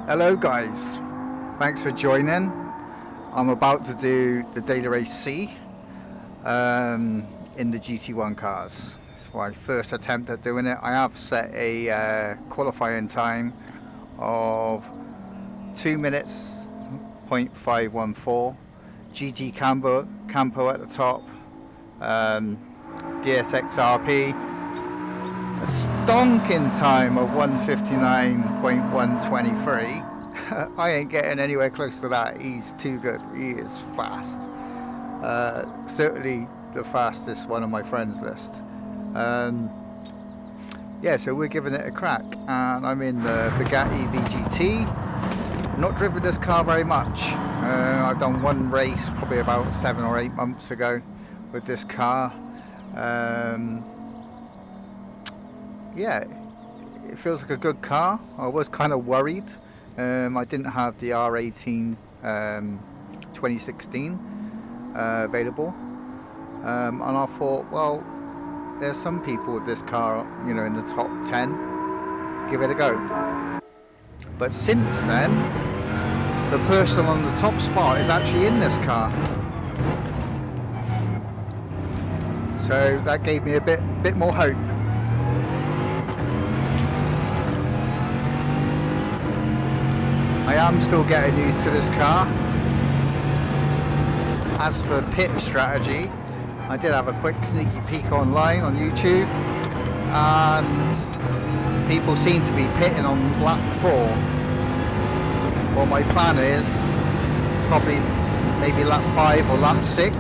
Hello guys, thanks for joining. I'm about to do the Daily Race C in the GT1 cars. It's my first attempt at doing it. I have set a qualifying time of 2 minutes 0.514. GT Campo at the top, DSX RP, a stonking time of 1:59.123. I ain't getting anywhere close to that. He's too good. He is fast. Certainly the fastest one on my friends list. Yeah, so we're giving it a crack, and I'm in the Bugatti VGT. Not driven this car very much. I've done one race probably about 7 or 8 months ago with this car. Yeah, it feels like a good car. I was kind of worried. I didn't have the R18 2016 available, and I thought, well, there's some people with this car, you know, in the top 10. Give it a go. But since then, the person on the top spot is actually in this car, so that gave me a bit more hope. I am still getting used to this car. As for pit strategy, I did have a quick sneaky peek online on YouTube, and people seem to be pitting on lap 4. Well, my plan is probably maybe lap 5 or lap 6.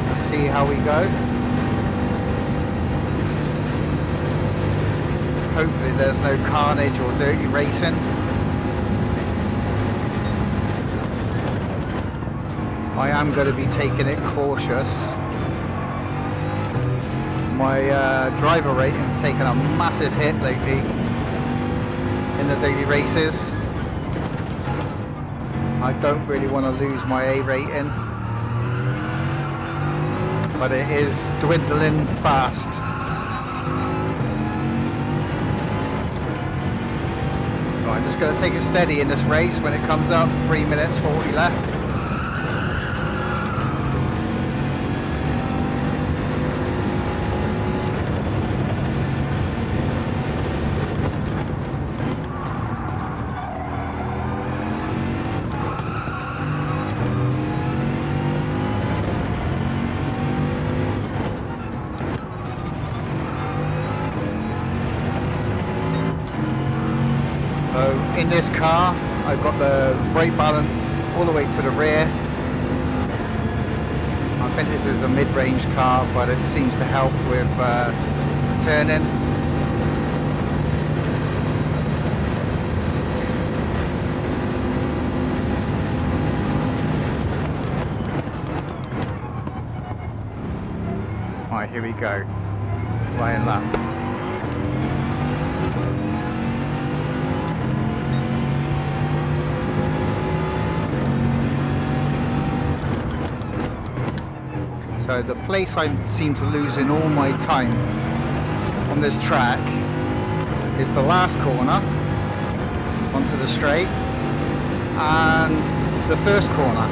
Let's see how we go. Hopefully there's no carnage or dirty racing. I am going to be taking it cautious. My driver rating's taken a massive hit lately in the daily races. I don't really want to lose my A rating, but it is dwindling fast. I'm just going to take it steady in this race when it comes up. 3 minutes 40 left. In this car, I've got the brake balance all the way to the rear. I think this is a mid-range car, but it seems to help with turning. Alright, here we go. Flying lap. So the place I seem to lose in all my time on this track is the last corner onto the straight, and the first corner.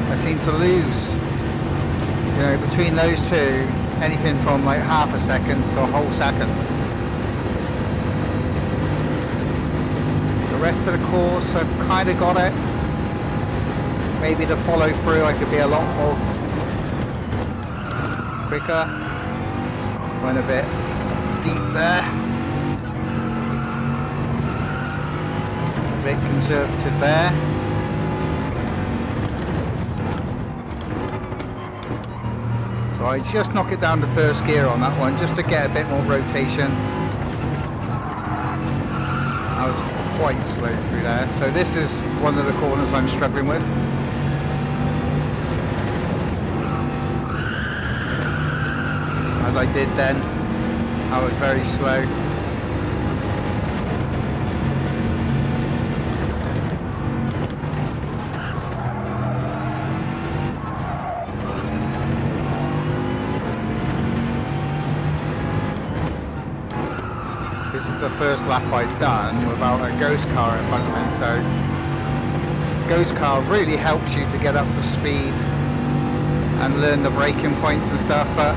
I seem to lose, you know, between those two, anything from like half a second to a whole second. The rest of the course, I've kind of got it. Maybe to follow through, I could be a lot more quicker. Went a bit deep there. A bit conservative there. So I just knock it down to first gear on that one, just to get a bit more rotation. I was quite slow through there. So this is one of the corners I'm struggling with. As I did then, I was very slow. this is the first lap I've done without a ghost car in front of me, so ghost car really helps you to get up to speed and learn the braking points and stuff, but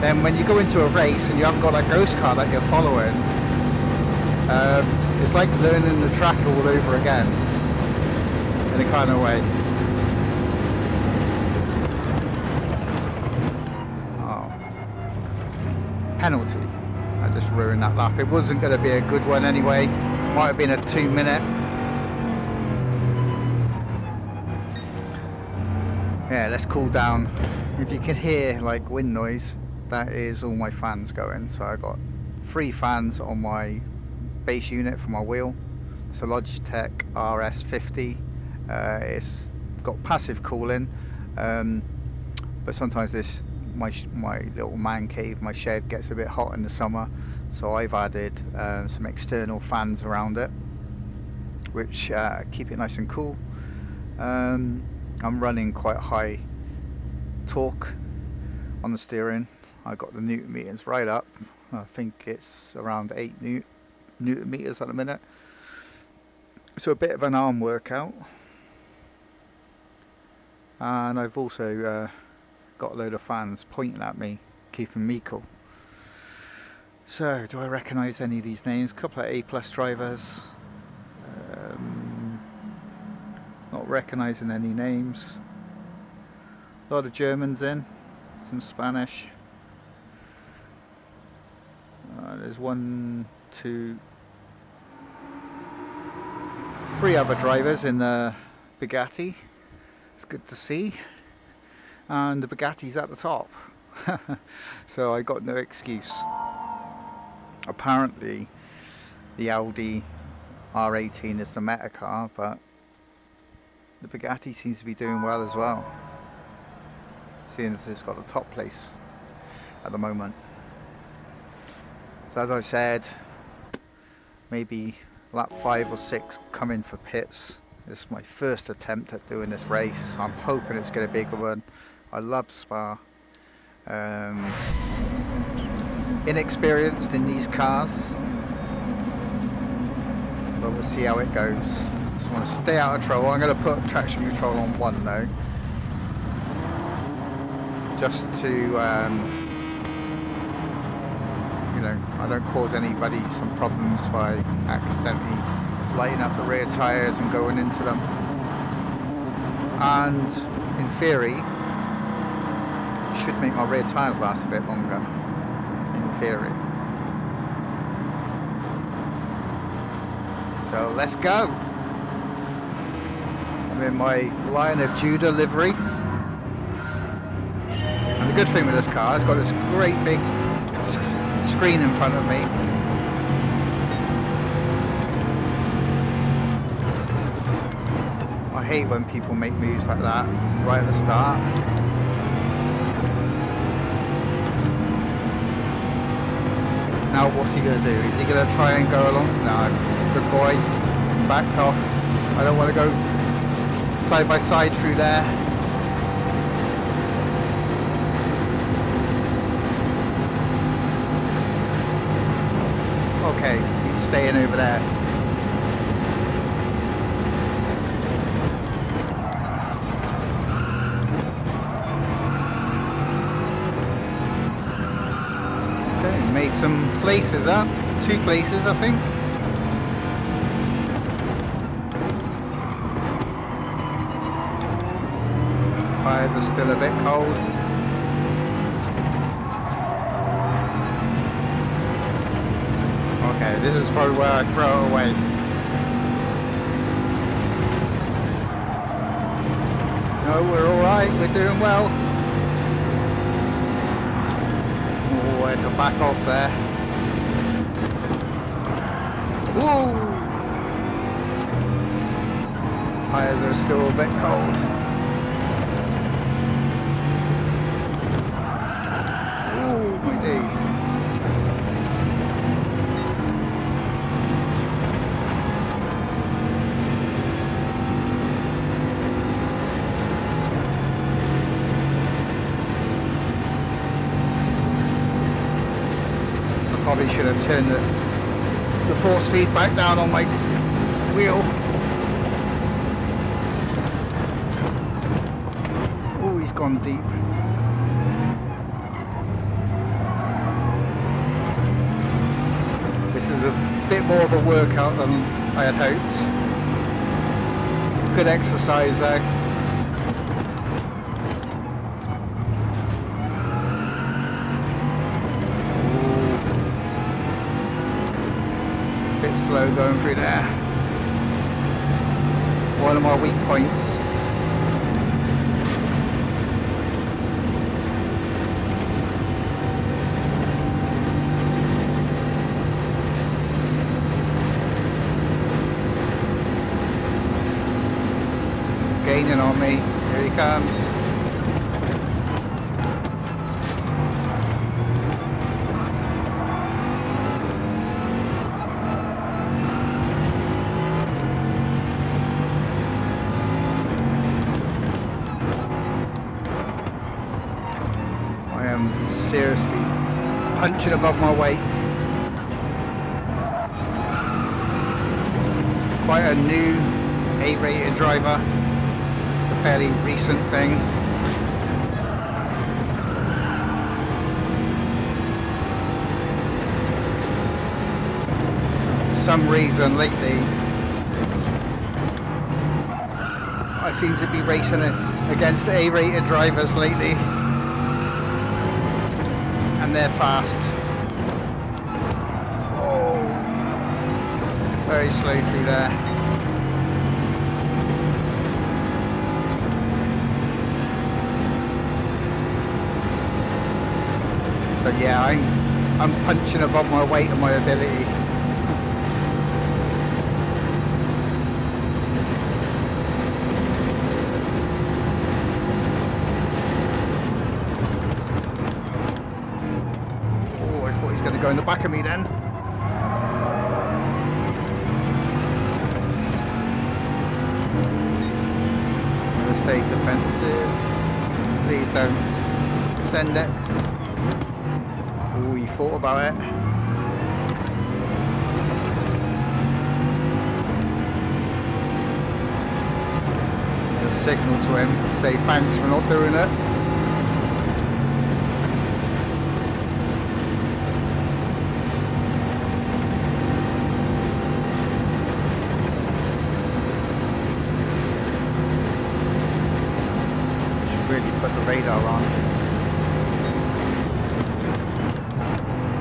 then when you go into a race and you haven't got that ghost car that you're following, it's like learning the track all over again, in a kind of way. Oh. Penalty. I just ruined that lap. It wasn't going to be a good one anyway. Might have been a 2 minute. Yeah, let's cool down. If you can hear like wind noise, that is all my fans going. So I got 3 fans on my base unit for my wheel. It's a Logitech RS50. It's got passive cooling, but sometimes this my little man cave, my shed, gets a bit hot in the summer, so I've added some external fans around it, which keep it nice and cool. I'm running quite high torque on the steering. I got the newton meters right up. I think it's around 8 newton meters at the minute. So a bit of an arm workout. And I've also got a load of fans pointing at me, keeping me cool. So, do I recognise any of these names? A couple of A+ drivers. Not recognising any names. A lot of Germans in, some Spanish. There's 1, 2, 3 other drivers in the Bugatti. It's good to see. And the Bugatti's at the top. So I got no excuse. Apparently the Audi R18 is the meta car, but the Bugatti seems to be doing well as well, seeing as it's got a top place at the moment. So as I said, maybe lap 5 or 6 come in for pits. This is my first attempt at doing this race. I'm hoping it's going to be a good one. I love Spa. Inexperienced in these cars, but we'll see how it goes. Just want to stay out of trouble. I'm going to put traction control on 1 though, just to you know, I don't cause anybody some problems by accidentally lighting up the rear tyres and going into them. And in theory, should make my rear tyres last a bit longer, in theory. So let's go. I'm in my Lion of Judah livery. And the good thing with this car, it's got this great big screen in front of me. I hate when people make moves like that right at the start. Now what's he going to do? Is he going to try and go along? No, good boy, backed off. I don't want to go side by side through there. Okay, he's staying over there. Made some places up, 2 places I think. Tyres are still a bit cold. Okay, this is probably where I throw it away. No, we're alright, we're doing well. To back off there. Woo! Tyres are still a bit cold. Ooh, my days. Probably should have turned the force feedback down on my wheel. Oh, he's gone deep. This is a bit more of a workout than I had hoped. Good exercise though. Bit slow going through there. One of my weak points. He's gaining on me. Here he comes. Seriously punching above my weight. Quite a new A-rated driver. It's a fairly recent thing. For some reason lately I seem to be racing against A-rated drivers lately. And they're fast. Oh, very slow through there. So yeah, I'm punching above my weight and my ability. Going to go in the back of me then. I'm going to stay defensive. Please don't send it. Oh, you thought about it. A signal to him to say thanks for not doing it. Put the radar on.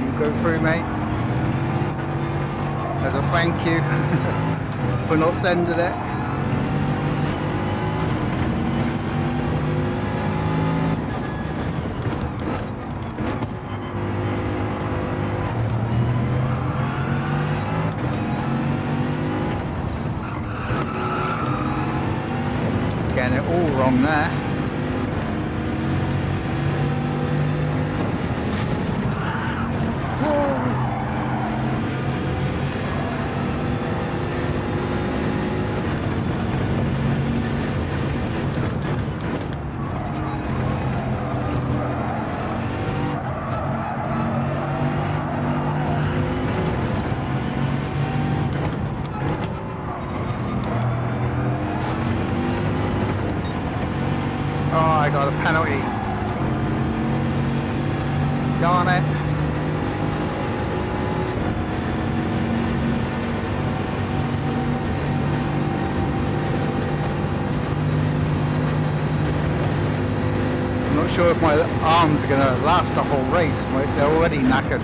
You go through, mate. As a thank you for not sending it. Getting it all wrong there. Oh, I got a penalty. Darn it. I'm not sure if my arms are going to last the whole race. They're already knackered.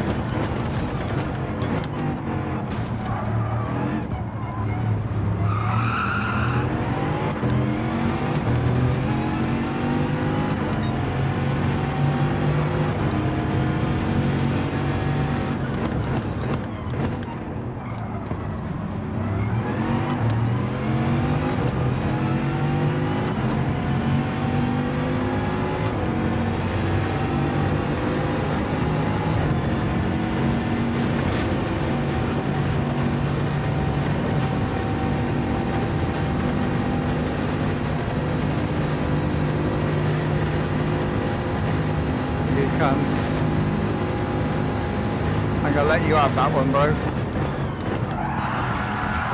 I'm gonna let you have that one, bro.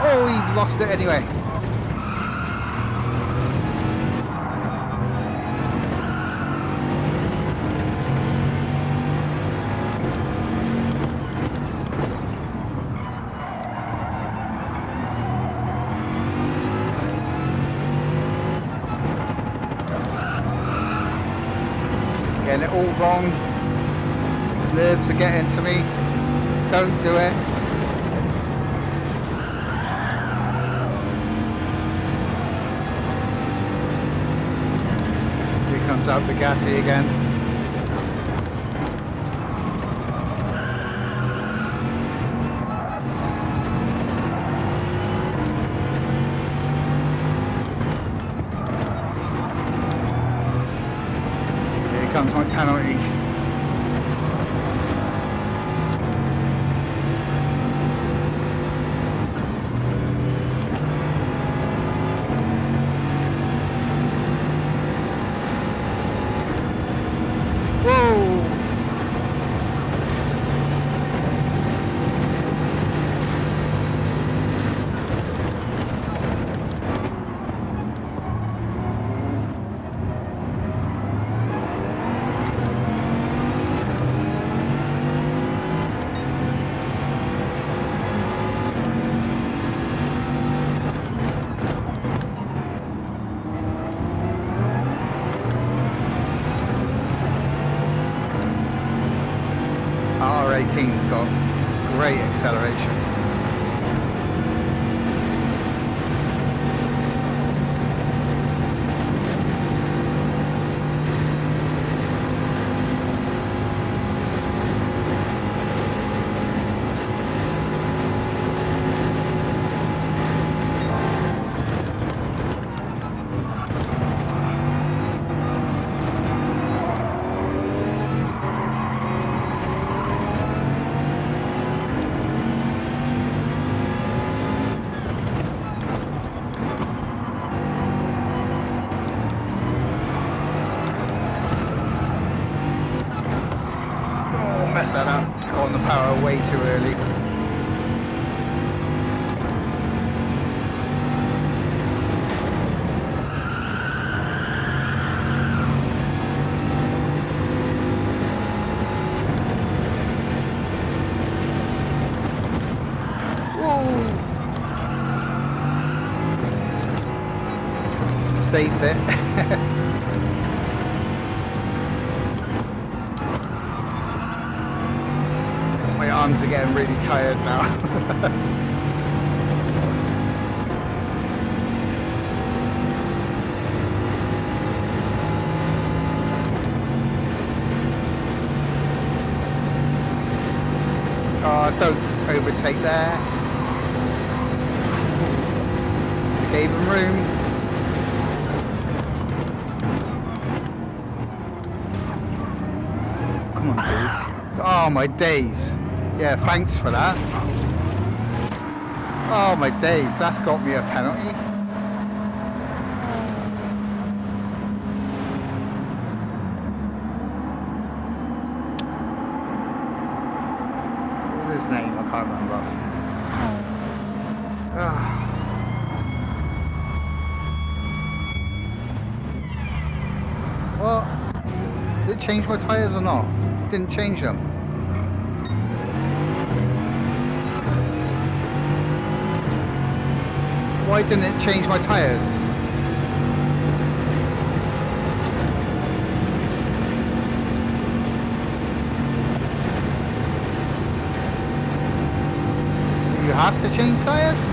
Oh, he lost it anyway. Getting it all wrong. Nerves are getting to me. Don't do it. Here comes out Bugatti again. Here comes my penalty. R18's got great acceleration. Messed that up. Got on the power way too early. Whoa! Saved it. My arms are getting really tired now. Oh, don't overtake there. I gave him room. Come on, dude. Oh, my days. Yeah, thanks for that. Oh my days, that's got me a penalty. What was his name? I can't remember. What? Did it change my tyres or not? Didn't change them. Why didn't it change my tyres? Do you have to change tyres?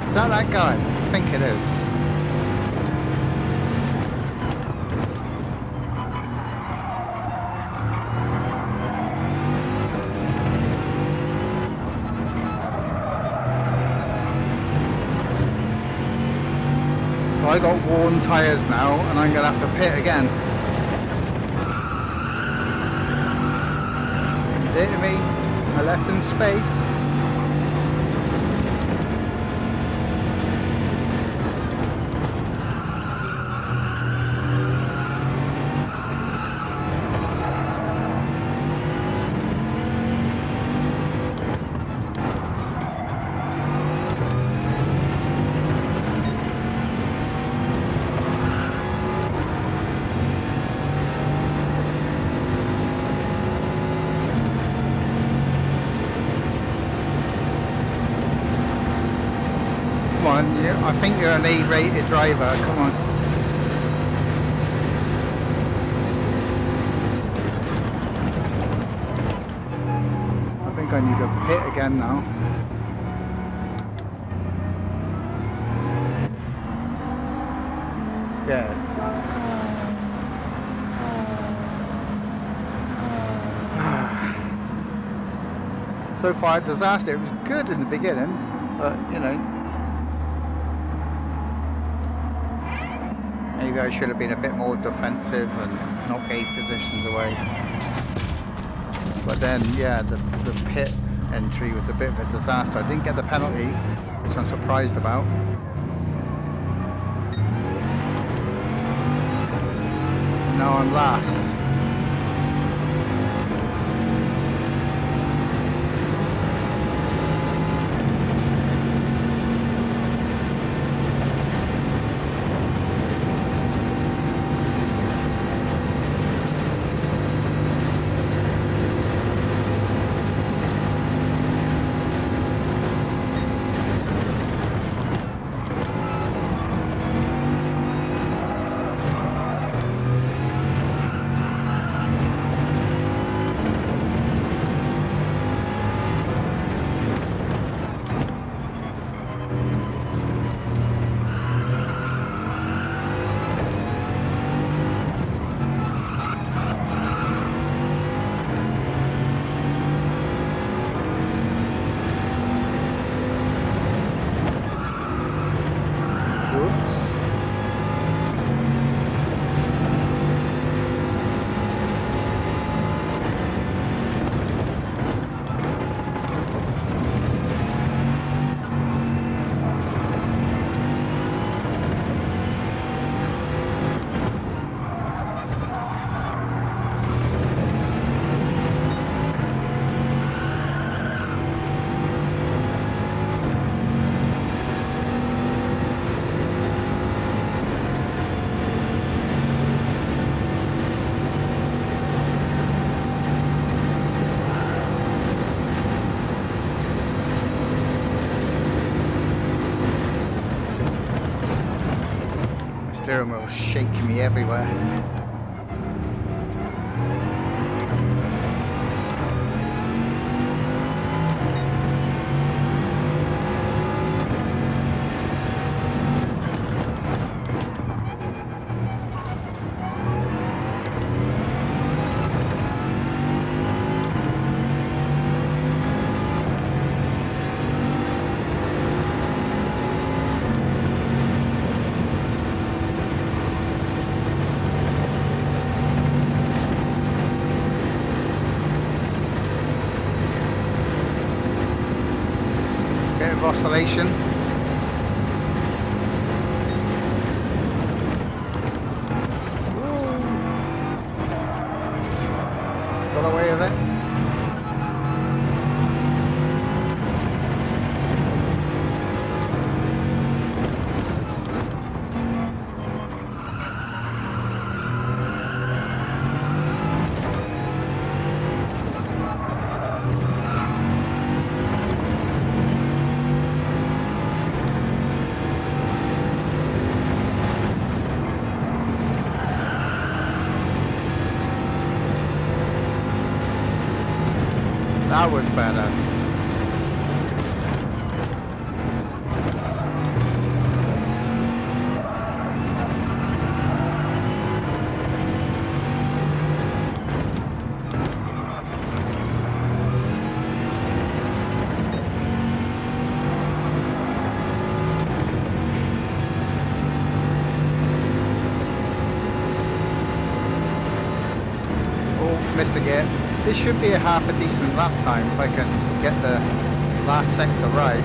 Is that guy? I think it is. So I got worn tyres now and I'm going to have to pit again. He's hitting me. I left him space. Come on, I think you're an E-rated driver, come on. I think I need a pit again now. Yeah. So far, disaster. It was good in the beginning, but you know. Maybe I should have been a bit more defensive and not gave positions away. But then, yeah, the pit entry was a bit of a disaster. I didn't get the penalty, which I'm surprised about. Now I'm last. Steering wheel shaking me everywhere. Bit of oscillation. Ooh. Got away with it. That was better. Oh, missed again. This should be a half a decent lap time if I can get the last sector right.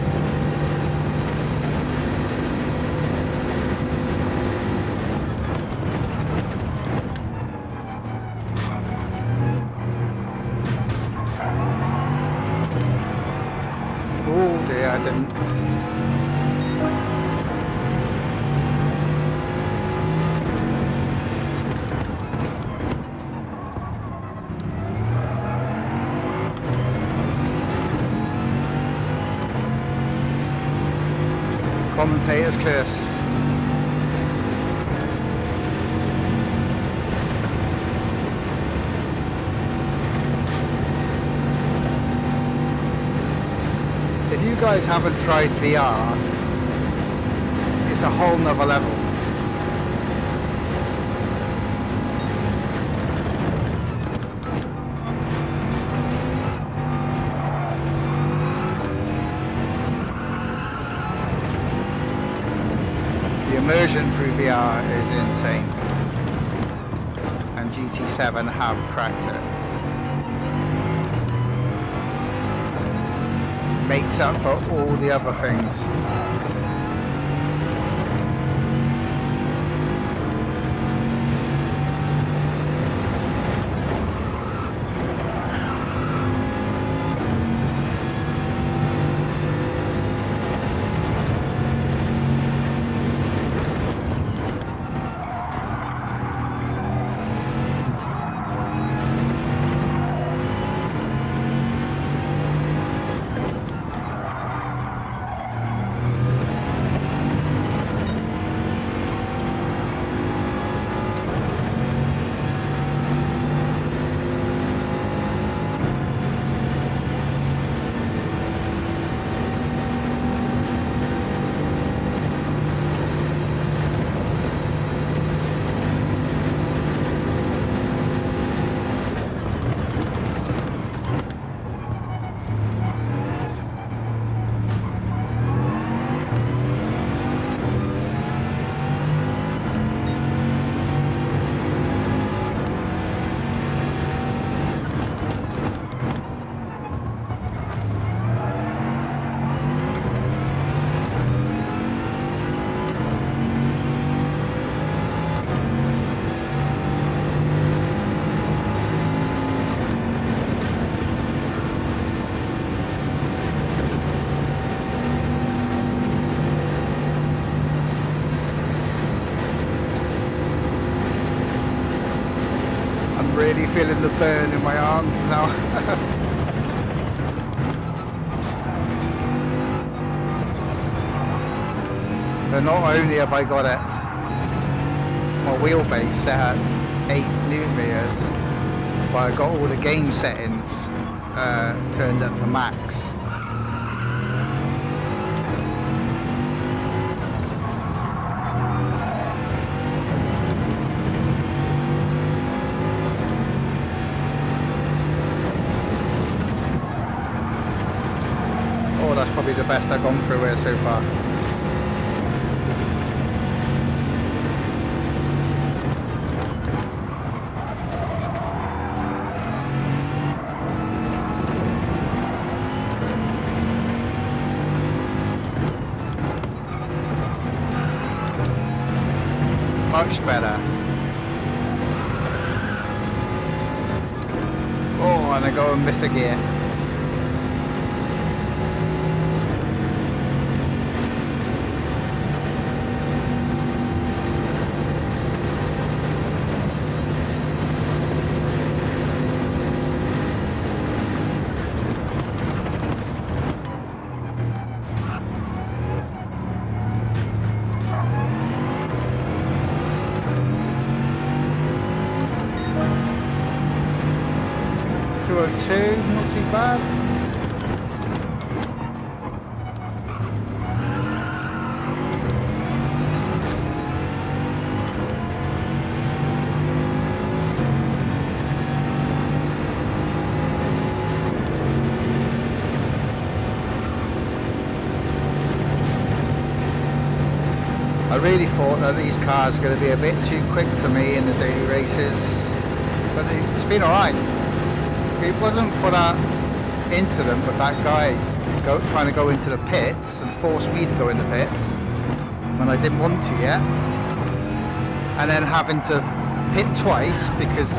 Oh dear, I didn't. Commentators close. If you guys haven't tried VR, it's a whole nother level. The immersion through VR is insane, and Gt7 have cracked it. Makes up for all the other things. Really feeling the burn in my arms now. But not only have I got it, my wheelbase set at 8 newton meters, but I got all the game settings turned up to max. That's probably the best I've gone through here so far. Much better. Oh, and I go and miss a gear. Not too bad. I really thought that these cars are going to be a bit too quick for me in the daily races, but it's been alright. it wasn't for that incident with that guy trying to go into the pits and force me to go in the pits when I didn't want to yet, and then having to pit twice because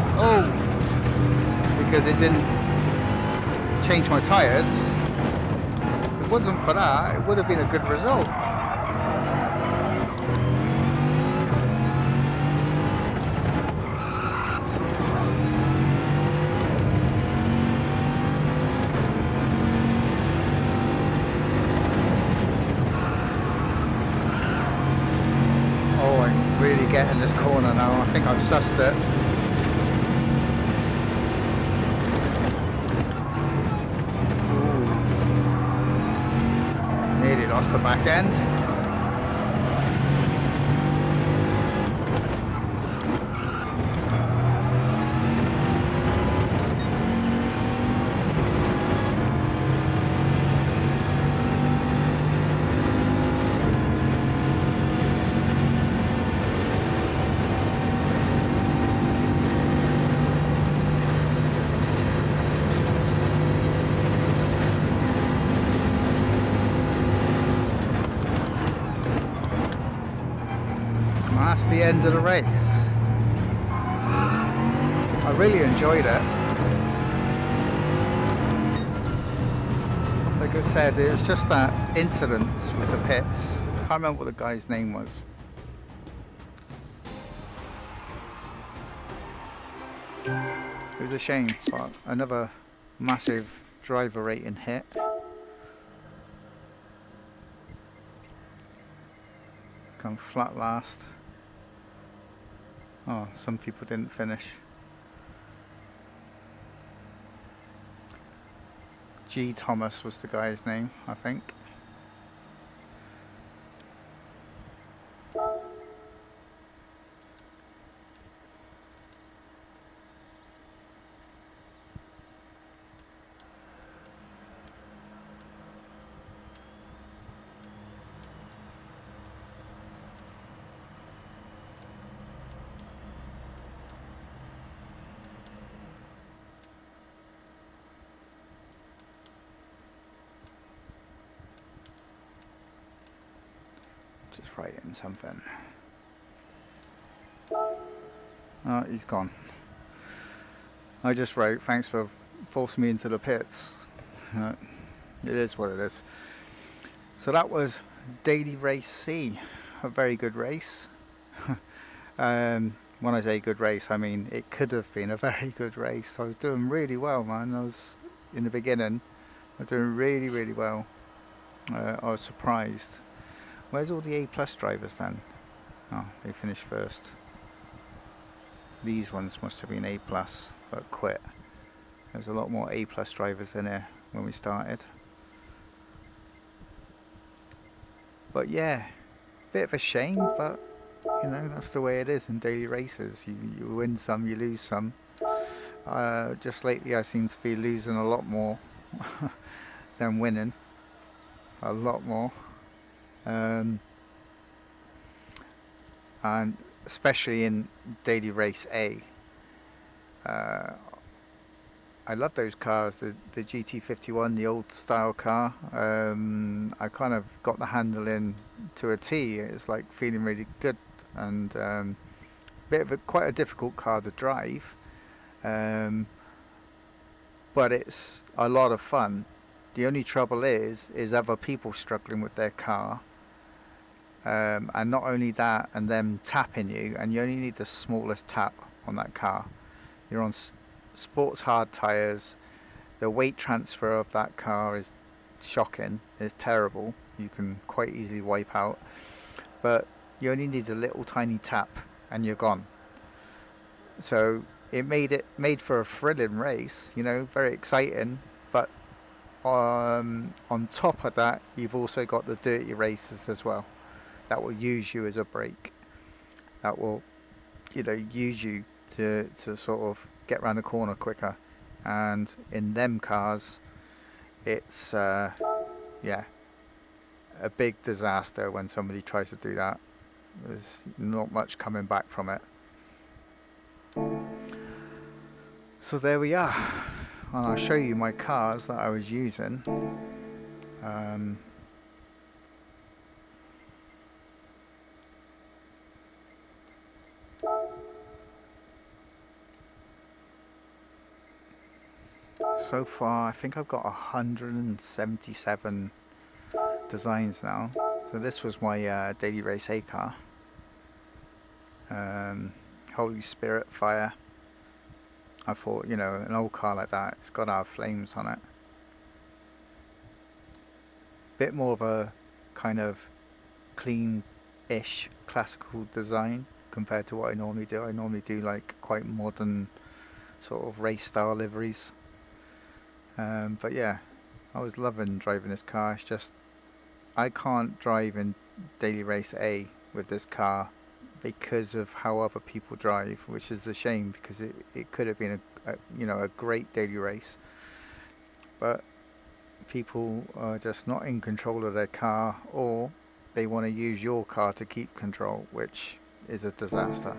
it didn't change my tyres. If it wasn't for that, it would have been a good result. Getting this corner now, I think I've sussed it. Ooh. Nearly lost the back end. That's the end of the race. I really enjoyed it. Like I said, it was just that incident with the pits. I can't remember what the guy's name was. It was a shame, but another massive driver rating hit. Come flat last. Oh, some people didn't finish. G. Thomas was the guy's name, I think. Just writing something. Oh, he's gone. I just wrote, thanks for forcing me into the pits. It is what it is. So that was Daily Race C. A very good race. When I say good race, I mean it could have been a very good race. I was doing really well, man. I was, in the beginning, I was doing really, really well. I was surprised. Where's all the A+ drivers then? Oh, they finished first. These ones must have been A+, but quit. There's a lot more A+ drivers in here when we started. But yeah, bit of a shame, but you know, that's the way it is in daily races. You win some, you lose some. Just lately I seem to be losing a lot more than winning. A lot more. And especially in Daily Race A. I love those cars, the GT51, the old style car. I kind of got the handle in to a T. It's like feeling really good, and quite a difficult car to drive. But it's a lot of fun. The only trouble is other people struggling with their car. And not only that, and them tapping you, and you only need the smallest tap on that car. You're on sports hard tyres. The weight transfer of that car is shocking. It's terrible. You can quite easily wipe out. But you only need a little tiny tap and you're gone. So it made for a thrilling race, you know, very exciting. But on top of that, you've also got the dirty races as well. That will use you as a brake. That will, you know, use you to sort of get around the corner quicker. And in them cars, it's yeah, a big disaster when somebody tries to do that. There's not much coming back from it. So there we are. and I'll show you my cars that I was using. So far I think I've got 177 designs now. So this was my Daily Race A car. Holy Spirit Fire. I thought, you know, an old car like that, it's got to have flames on it. Bit more of a kind of clean-ish classical design compared to what I normally do. I normally do like quite modern sort of race style liveries. But yeah, I was loving driving this car. It's just I can't drive in Daily Race A with this car because of how other people drive, which is a shame because it could have been a great daily race, but people are just not in control of their car, or they want to use your car to keep control, which is a disaster.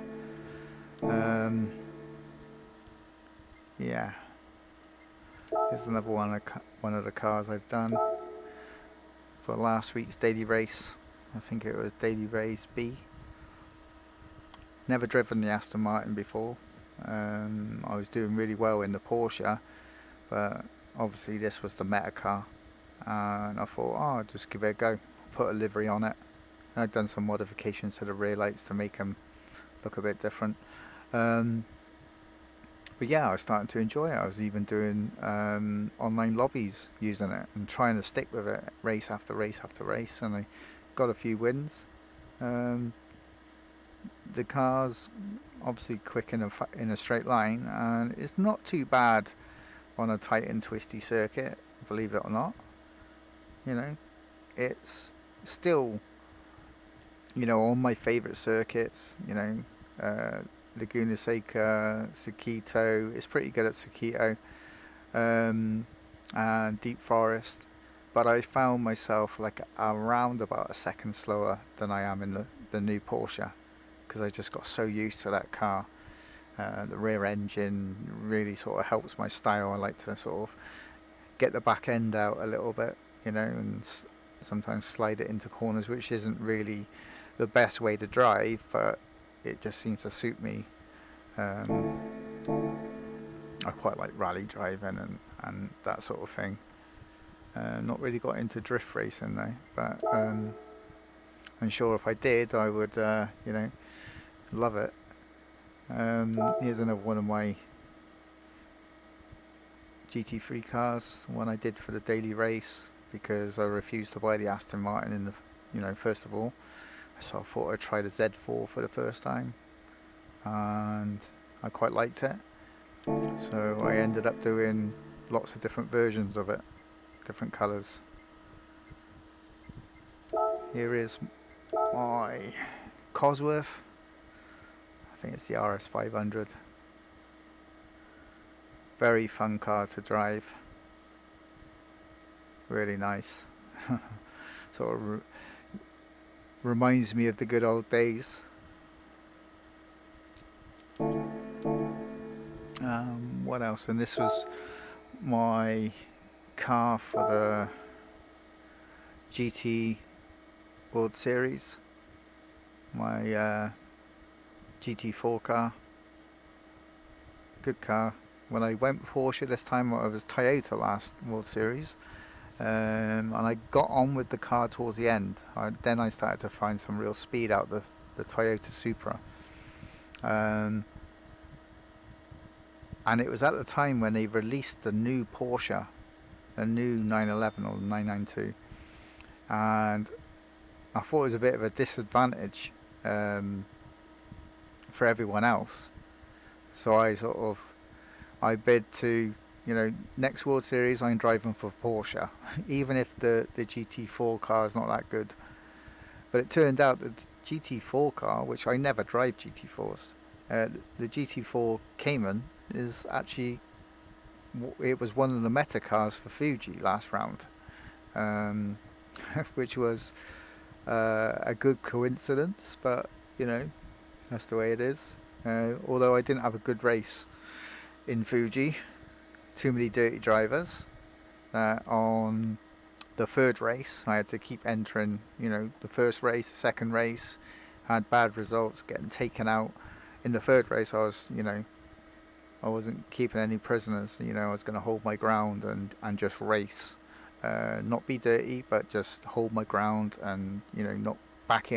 Yeah, here's another one of the cars I've done for last week's daily race. I think it was Daily Race B. Never driven the Aston Martin before. I was doing really well in the Porsche, but obviously this was the meta car, and I thought, oh, I'll just give it a go, put a livery on it. I'd done some modifications to the rear lights to make them look a bit different, but yeah, I was starting to enjoy it. I was even doing online lobbies using it and trying to stick with it race after race after race, and I got a few wins. The car's obviously quick in a straight line, and it's not too bad on a tight and twisty circuit, believe it or not. You know, it's still, you know, on my favorite circuits, you know, Laguna Seca, Sakito. It's pretty good at Sakito, and Deep Forest, but I found myself like around about a second slower than I am in the new Porsche, because I just got so used to that car. The rear engine really sort of helps my style. I like to sort of get the back end out a little bit, you know, and sometimes slide it into corners, which isn't really the best way to drive, but it just seems to suit me. I quite like rally driving and that sort of thing. Not really got into drift racing though, but I'm sure if I did, I would, you know, love it. Here's another one of my GT3 cars, one I did for the daily race because I refused to buy the Aston Martin in the, you know, first of all. So I thought I'd try the Z4 for the first time, and I quite liked it. So I ended up doing lots of different versions of it, different colours. Here is my Cosworth. I think it's the RS500. Very fun car to drive. Really nice. Sort of reminds me of the good old days. What else? And this was my car for the GT World Series. My GT4 car. Good car. When I went Porsche this time, I was Toyota last World Series. And I got on with the car towards the end. Then I started to find some real speed out the Toyota Supra. And it was at the time when they released the new Porsche, a new 911 or 992, and I thought it was a bit of a disadvantage for everyone else. So I bid to, you know, next World Series I'm driving for Porsche, even if the GT4 car is not that good. But it turned out that the GT4 car, which I never drive GT4s, the GT4 Cayman is actually, it was one of the meta cars for Fuji last round, which was a good coincidence, but you know, that's the way it is. Although I didn't have a good race in Fuji, too many dirty drivers. On the third race, I had to keep entering, you know, the first race, the second race, had bad results, getting taken out. In the third race, I was, you know, I wasn't keeping any prisoners. You know, I was going to hold my ground and just race, not be dirty, but just hold my ground and, you know, not back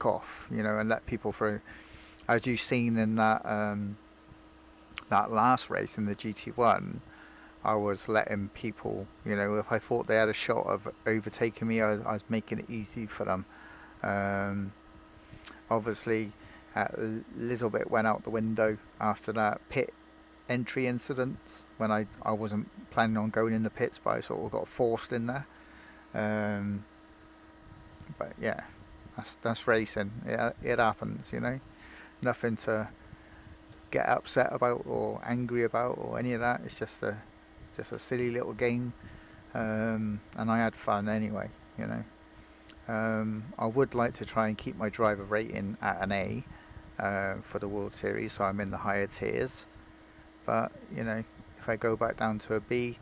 off, you know, and let people through. As you've seen in that that last race in the GT1, I was letting people, you know, if I thought they had a shot of overtaking me, I was making it easy for them. Obviously, a little bit went out the window after that pit entry incident when I wasn't planning on going in the pits, but I sort of got forced in there. But yeah, that's racing. It happens, you know. Nothing to get upset about or angry about or any of that. It's just a silly little game, and I had fun anyway, you know. I would like to try and keep my driver rating at an A for the World Series, so I'm in the higher tiers. But, you know, if I go back down to a B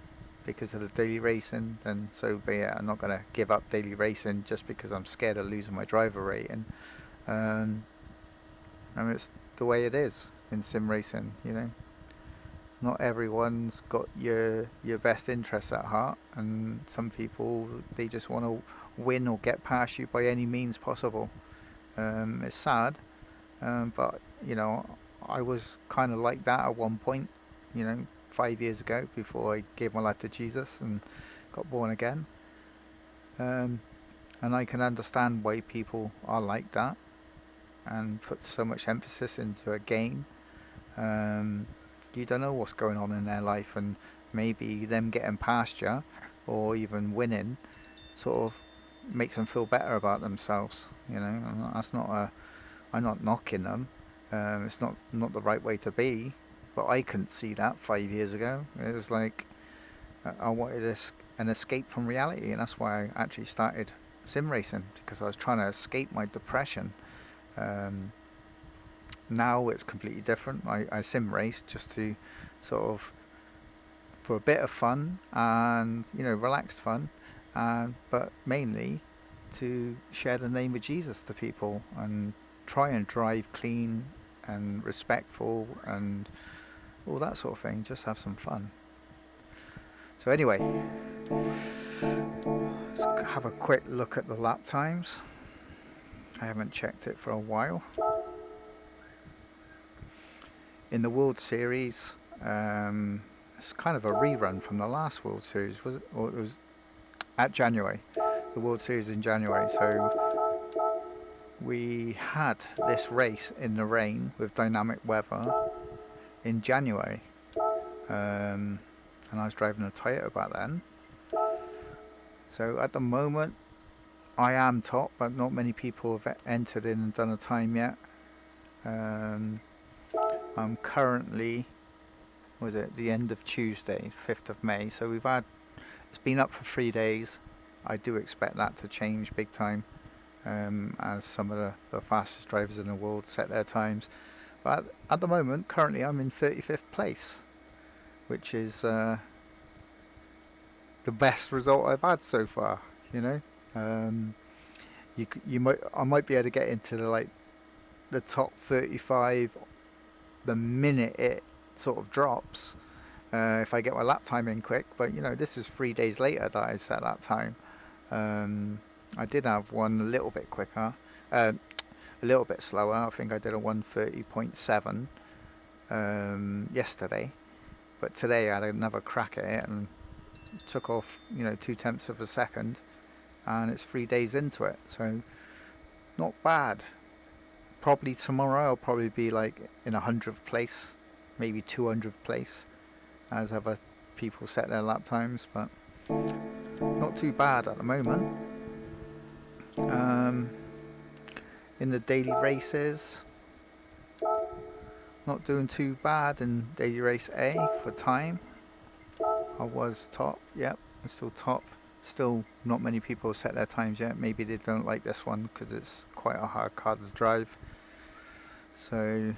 because of the daily racing, then so be it. I'm not going to give up daily racing just because I'm scared of losing my driver rating. And it's the way it is in sim racing, you know. Not everyone's got your best interests at heart, and some people, they just want to win or get past you by any means possible. It's sad, but you know, I was kind of like that at one point, you know, 5 years ago before I gave my life to Jesus and got born again. And I can understand why people are like that and put so much emphasis into a game. You don't know what's going on in their life, and maybe them getting past you or even winning sort of makes them feel better about themselves, you know. And that's not I'm not knocking them. It's not the right way to be, but I couldn't see that 5 years ago. It was like I wanted an escape from reality, and that's why I actually started sim racing, because I was trying to escape my depression. Now it's completely different. I sim race just to sort of for a bit of fun and, you know, relaxed fun, but mainly to share the name of Jesus to people and try and drive clean and respectful and all that sort of thing. Just have some fun. So anyway, let's have a quick look at the lap times. I haven't checked it for a while. In the World Series, it's kind of a rerun from the last World Series, was it? Or it was at January, the World Series in January. So we had this race in the rain with dynamic weather in January, and I was driving a Toyota back then. So at the moment, I am top, but not many people have entered in and done a time yet. I'm currently, was it the end of Tuesday, 5th of May, so it's been up for 3 days. I do expect that to change big time, as some of the fastest drivers in the world set their times. But at the moment, currently I'm in 35th place, which is the best result I've had so far, you know. I might be able to get into the top 35 the minute it sort of drops, if I get my lap time in quick. But you know, this is 3 days later that I set that time. I did have one a little bit quicker, a little bit slower. I think I did a 1:30.7 yesterday, but today I had another crack at it and took off, you know, 0.2 of a second, and it's 3 days into it, so not bad. Probably tomorrow I'll probably be like in 100th place, maybe 200th place, as other people set their lap times, but not too bad at the moment. In the daily races, not doing too bad in daily race A for time. I was top, yep, I'm still top. Still not many people set their times yet. Maybe they don't like this one because it's quite a hard car to drive. So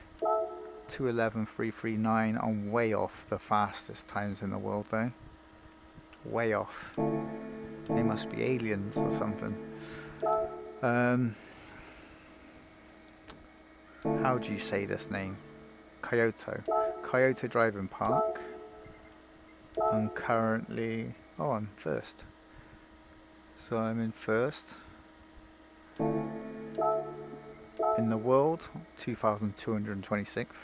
2:11.339. I'm way off the fastest times in the world though. Way off. They must be aliens or something. How do you say this name? Kyoto Driving Park. I'm currently, oh, I'm first. So I'm in first in the world, 2,226.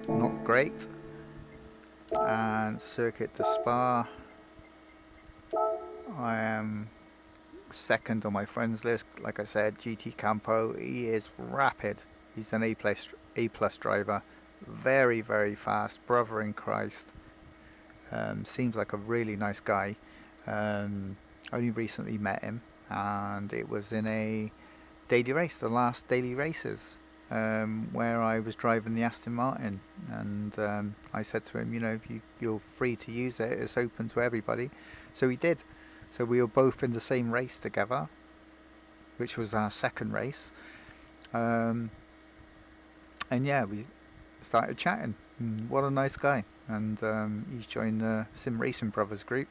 Not great. And Circuit de Spa, I am second on my friends list. Like I said, GT Campo, he is rapid. He's an A plus driver, very fast, brother in Christ. Seems like a really nice guy. Only recently met him, and it was in a daily race, the last daily races, where I was driving the Aston Martin, and I said to him, you know, you're free to use it, it's open to everybody. So he did. So we were both in the same race together, which was our second race, and yeah, we started chatting. What a nice guy. And he's joined the SimRacing Brothers group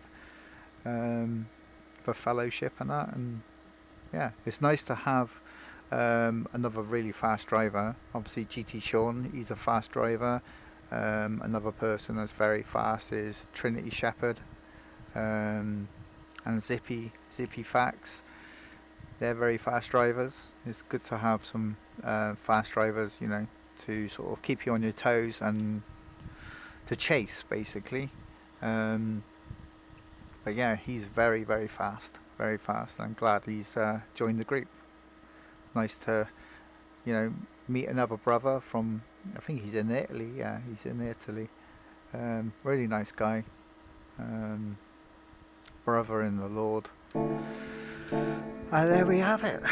for fellowship and that, and yeah, it's nice to have another really fast driver. Obviously GT Sean, he's a fast driver. Another person that's very fast is Trinity Shepherd, and Zippy Fax. They're very fast drivers. It's good to have some fast drivers, you know, to sort of keep you on your toes and to chase, basically. But yeah, he's very fast, very fast. I'm glad he's joined the group. Nice to, you know, meet another brother from, I think he's in Italy. Yeah, he's in Italy. Really nice guy. Brother in the Lord. And there we have it.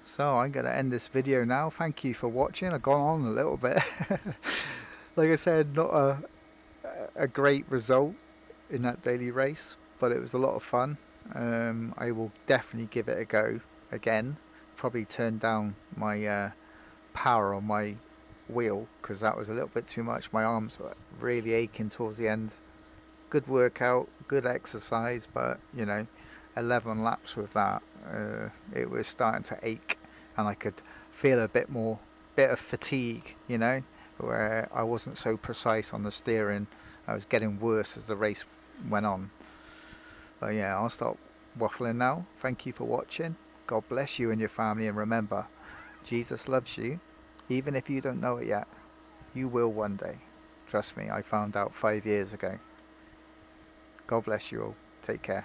So I'm going to end this video now. Thank you for watching. I've gone on a little bit. Like I said, not a great result in that daily race, but it was a lot of fun. I will definitely give it a go again. Probably turn down my power on my wheel, because that was a little bit too much. My arms were really aching towards the end. Good workout, good exercise, but you know, 11 laps with that, it was starting to ache, and I could feel a bit of fatigue, you know, where I wasn't so precise on the steering. I was getting worse as the race went on. But yeah, I'll stop waffling now. Thank you for watching. God bless you and your family, and remember, Jesus loves you, even if you don't know it yet. You will one day. Trust me, I found out 5 years ago. God bless you all. Take care.